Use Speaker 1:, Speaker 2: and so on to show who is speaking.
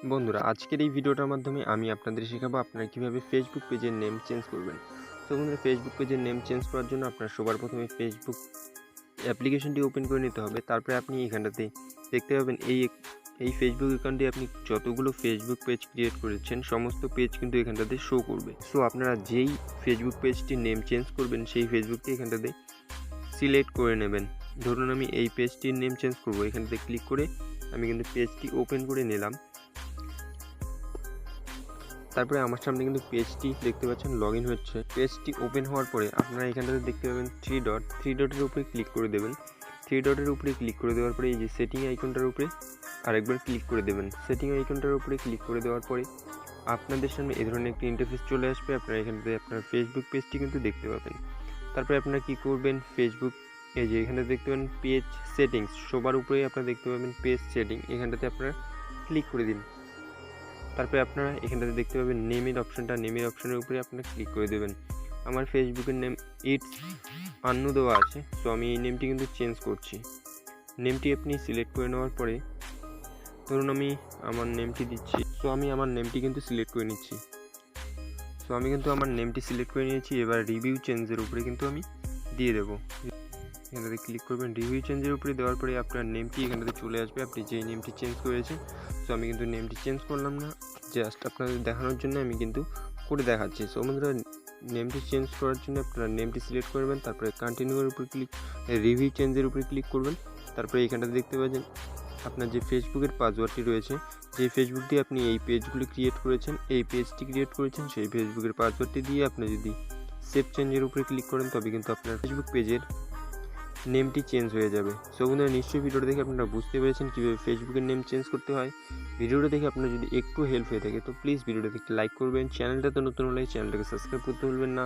Speaker 1: বন্ধুরা, আজকের এই ভিডিওটার মাধ্যমে আমি আপনাদের শেখাবো আপনারা কীভাবে ফেসবুক পেজের নেম চেঞ্জ করবেন। তো বন্ধুরা, ফেসবুক পেজের নেম চেঞ্জ করার জন্য আপনার সবার প্রথমে ফেসবুক অ্যাপ্লিকেশনটি ওপেন করে নিতে হবে। তারপরে আপনি এখানটাতে দেখতে পাবেন এই ফেসবুক অ্যাকাউন্টে আপনি যতগুলো ফেসবুক পেজ ক্রিয়েট করেছেন সমস্ত পেজ কিন্তু এখানটাতে শো করবে। সো আপনারা যেই ফেসবুক পেজটির নেম চেঞ্জ করবেন সেই ফেসবুকটি এখানটাতে সিলেক্ট করে নেবেন। ধরুন আমি এই পেজটির নেম চেঞ্জ করব, এখানটাতে ক্লিক করে আমি কিন্তু পেজটি ওপেন করে নিলাম। তারপরে আমার সামনে কিন্তু পেজটি দেখতে পাচ্ছেন লগ ইন হচ্ছে। পেজটি ওপেন হওয়ার পরে আপনারা এখানটাতে দেখতে পাবেন থ্রি ডটের উপরে ক্লিক করে দেবেন। থ্রি ডটের উপরে ক্লিক করে দেওয়ার পরে এই যে সেটিং আইকনটার উপরে আরেকবার ক্লিক করে দেবেন। সেটিং আইকনটার উপরে ক্লিক করে দেওয়ার পরে আপনাদের সামনে এই ধরনের একটি ইন্টারফেস চলে আসবে। আপনারা এখানটাতে আপনার ফেসবুক পেজটি কিন্তু দেখতে পাবেন। তারপরে আপনারা কী করবেন, ফেসবুক এই যে এখানটাতে দেখতে পাবেন পেজ সেটিংস, সবার উপরেই আপনারা দেখতে পাবেন পেজ সেটিং, এখানটাতে আপনারা ক্লিক করে দিন। তারপরে আপনারা এখানটাতে দেখতে পাবেন নেমের অপশানের উপরে আপনারা ক্লিক করে দেবেন। আমার ফেসবুকের নেম ইটস আন্নু দেওয়া আছে, সো আমি এই নেমটি কিন্তু চেঞ্জ করছি। নেমটি আপনি সিলেক্ট করে নেওয়ার পরে ধরুন আমি আমার নেমটি দিচ্ছি, সো আমি আমার নেমটি কিন্তু সিলেক্ট করে নিচ্ছি। আমার নেমটি সিলেক্ট করে নিয়েছি। এবার রিভিউ চেঞ্জের উপরে কিন্তু আমি দিয়ে দেবো। এখানটাতে ক্লিক করবেন, রিভিউ চেঞ্জের উপরে দেওয়ার পরে আপনার নেমটি এখানটাতে চলে আসবে, আপনি যেই নেমটি চেঞ্জ করেছেন। সো আমি কিন্তু নেমটি চেঞ্জ করলাম না, জাস্ট আপনাদের দেখানোর জন্য আমি কিন্তু করে দেখাচ্ছি। সো বন্ধুরা, নেমটি চেঞ্জ করার জন্য আপনারা নেমটি সিলেক্ট করবেন, তারপরে কন্টিনিউর উপর রিভিউ চেঞ্জের উপরে ক্লিক করবেন। তারপরে এখানটাতে দেখতে পাচ্ছেন আপনার যে ফেসবুকের পাসওয়ার্ডটি রয়েছে, যে ফেসবুক দিয়ে আপনি এই পেজগুলি ক্রিয়েট করেছেন, সেই ফেসবুকের পাসওয়ার্ডটি দিয়ে আপনি যদি সেভ চেঞ্জের উপরে ক্লিক করেন তবে কিন্তু আপনার ফেসবুক পেজের নেমটি চেঞ্জ হয়ে যাবে। সো বন্ধুরা, নিশ্চয়ই ভিডিওটা দেখে আপনারা বুঝতে পেরেছেন কীভাবে ফেসবুকের নেম চেঞ্জ করতে হয়। ভিডিওটা দেখে আপনার যদি একটু হেল্প হয়ে থাকে তো প্লিজ ভিডিওটাতে একটি লাইক করবেন। চ্যানেলটাতে নতুন হলে চ্যানেলটাকে সাবস্ক্রাইব করতে ভুলবেন না।